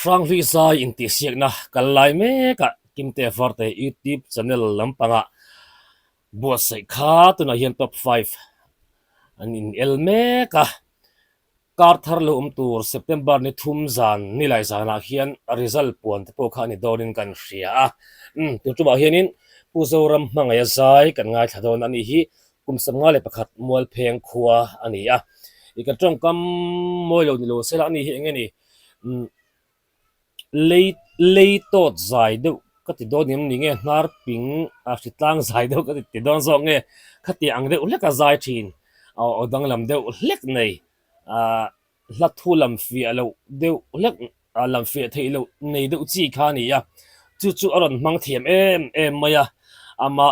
Frank Lisa in ti siak na kalai me ka kimte forte YouTube channel lampanga buat sai kha tu na hian top 5 an in elme ka karthar lo tur September ni thum zan ni lai zana hian result puan te po kha ni dorin kan ria tu chu ba hianin puzoram mangaya zai kan ngai thadon ani hi kumsam nga le pakhat mual pheng khuwa ani a ikatong kam moilo ni lo sela ani hi ngeni lei tot zai do ka ti don nim ni nge nar ping a sitlang zai do ka ti don zo nge khati ang de ulek a zai thin au dang lam de ulek nei a la thu lam fi alo de ulek lam fi thei lo nei de chi kha ni ya chu chu aron mang thiam em maya ama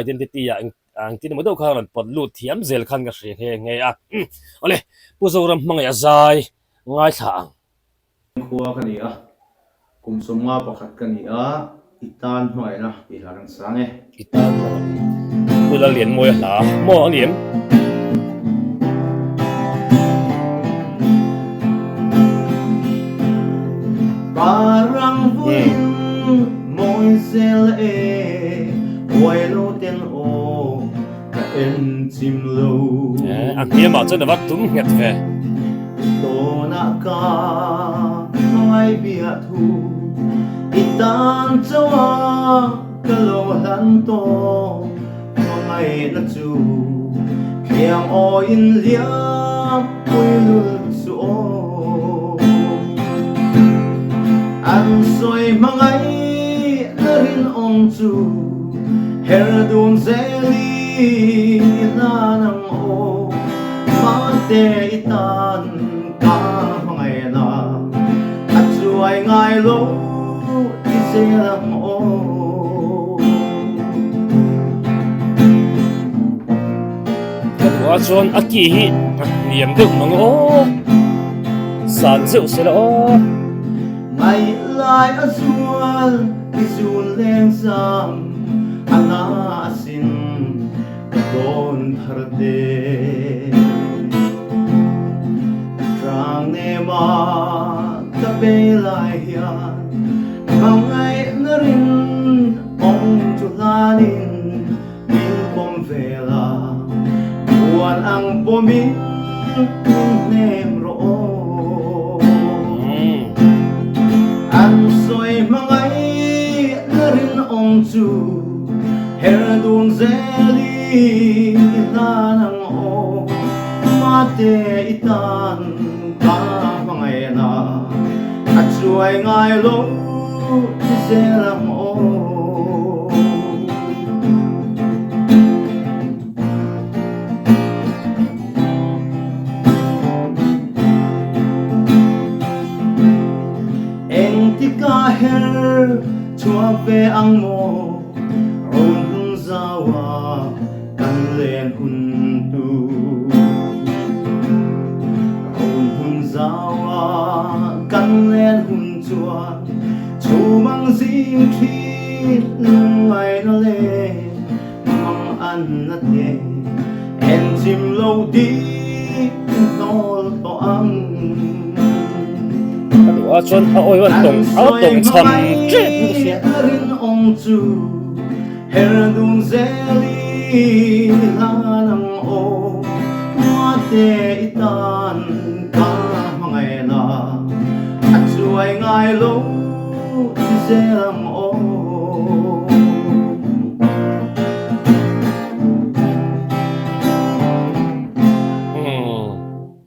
identity ya ang tin mo do kha ron pot lu thiam zel khan ga hre he nge a ole puzoram mangaya zai ngai thang khuwa kani a kumsumnga pakhat kani a itan hnuai na pilarang sange itan pula lian moi la mo aniam parang vuin moi zel e wai lo ten o ka en chim lo ang kia ma chen wat tum nget ve to na ka mai bia thu itan chawa ka lo han to mai na chu khiang o in liam pui lul su o an soi mangai na rin ong chu her dun zeli na nang o ma te itan ka mangai na at chuai ngai lo i se lam o wa chon aki hi niam de mang o san zeu se lo ngày lại ở xuân đi xuân lên sang ana sin don thar de trang ne ma ta be lai hian bằng ngày na rin ong chu lanin min pom vela buan ang pomin nem ro an soi mangai na rin ong chu her dun zeli na nang o mate itan ka mangai na at chuai ngai lo i se lam o ka her chua ve ang mo ron hun zawa kan len hun tu ron hun zawa kan len hun chua chu mang zim thi ngai na le mang an na te en chim lo di nol to ang wa chon a oi wan tong cham che rin ong chu her dun zeli hanang o ma te itan ka mangai na at chuai ngai lo i se lam o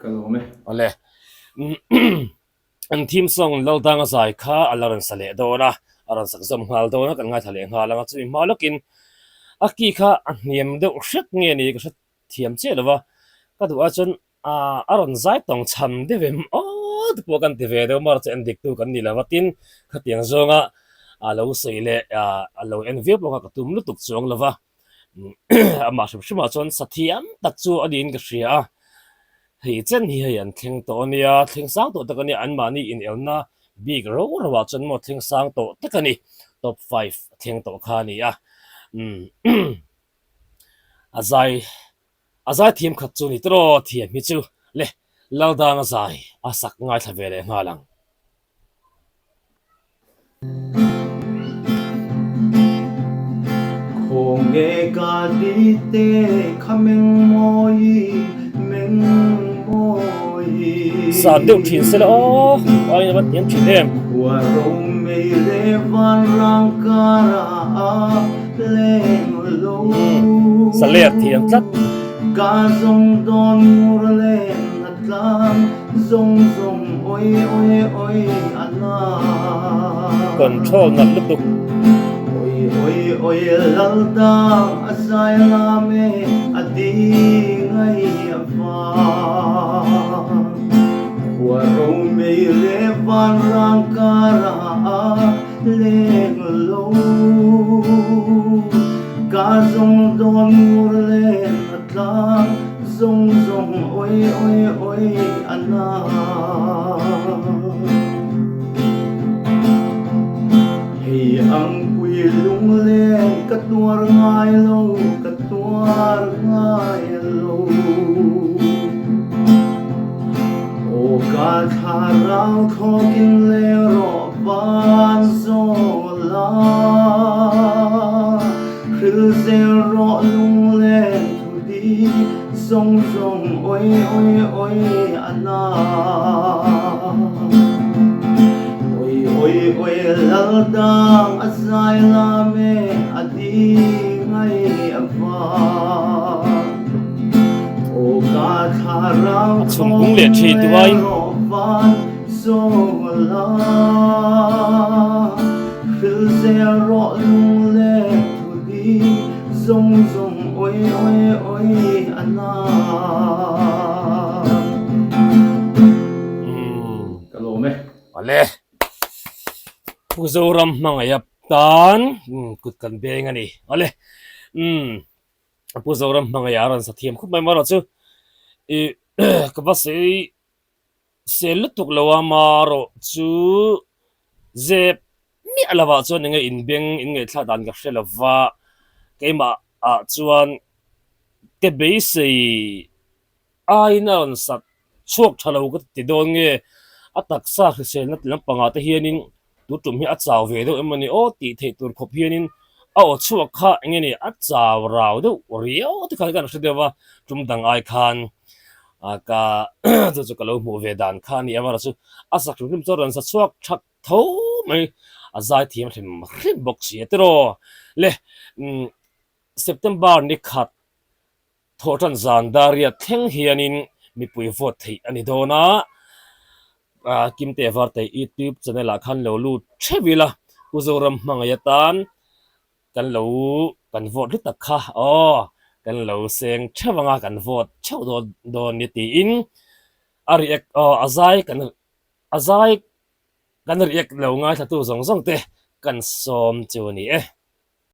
kalome ole an team song lo dang zai kha alaran sale do na aran sakzam hal do na kan ngai thale nga langa chu malokin aki kha niam de shet nge ni ka thiam che lawa ka du a chon aran zai tong cham de vem o de po kan de ve do mar chen dik tu kan ni lawatin khatiang zonga alo seile alo envelope lo ka tum lu tuk chong lawa ama shima chon sathiam tak chu adin ka ria thì chân hi hiền thing to nia thing sang to takani an mani in elna big ro rawa chân mo thing sang to takani top 5 thing to khani a azai team khat chu ni tro thiam hi chu le lau dang azai asak ngai thavele ngalang nghe ca đi tê khá mèng môi mèng môi sa deuh thin se la o ai na tiam thin em qua râu mây lê van răng cara lên lâu sa le thiam tlat ca dòng đón mùa lên ngắt lan dòng dòng ôi ôi ôi anh control ngal lutuk ôi ôi ôi lal dang asai la me adi ngai ava qua râu mây lê van răng cara lên lâu ca dòng đón mùa lên ngắt lan dòng dòng ôi ôi ôi anh hey ang quy lung lên cắt tuar ngai lâu cắt tuar ngai lâu ô ca tha rau kho kinh lê ro van zo la khứ se ro lung lên thu đi sông sông ôi ôi ôi anh ôi ôi ôi lal dang asai la me adi ngai ava ô ca tha rau chung gung le thi tuai van so la khứ se ro lung lên thu đi sông sông ôi ôi ôi anh Kalau meh ale puzoram mangayap tan kut kan beng ani ale puzoram mangayaran sa thiam khub mai mara chu e ka ba se lutuk lawa maro chu ze mi alawa chu ninga in beng in nge thla dan ka hrelawa keima a chuan ke be sei ai na on sat chuak thalo ka ti don nge atak sa khrisel na tilam panga te hianin tu tum hi a chaw ve do emani o ti thei tur khop hianin a o chuak kha engeni a chaw raw do rio ti kha kan hredewa tum dang ai khan aka chu kalo mu ve dan khan ni amara chu asak rim choran sa chuak thak tho mai azai thiam hrim box ye tro le September ni khat thotan zandaria theng hianin mi pui vote thei ani dona kimte varte YouTube channel a khan lo lu thevila uzoram mangayatan kan lo kan vote ri takha kan lo seng thewanga kan vote cheu don ni ti in ari ek azai kan ri ek lo ngai thatu zong zong te kan som chu ni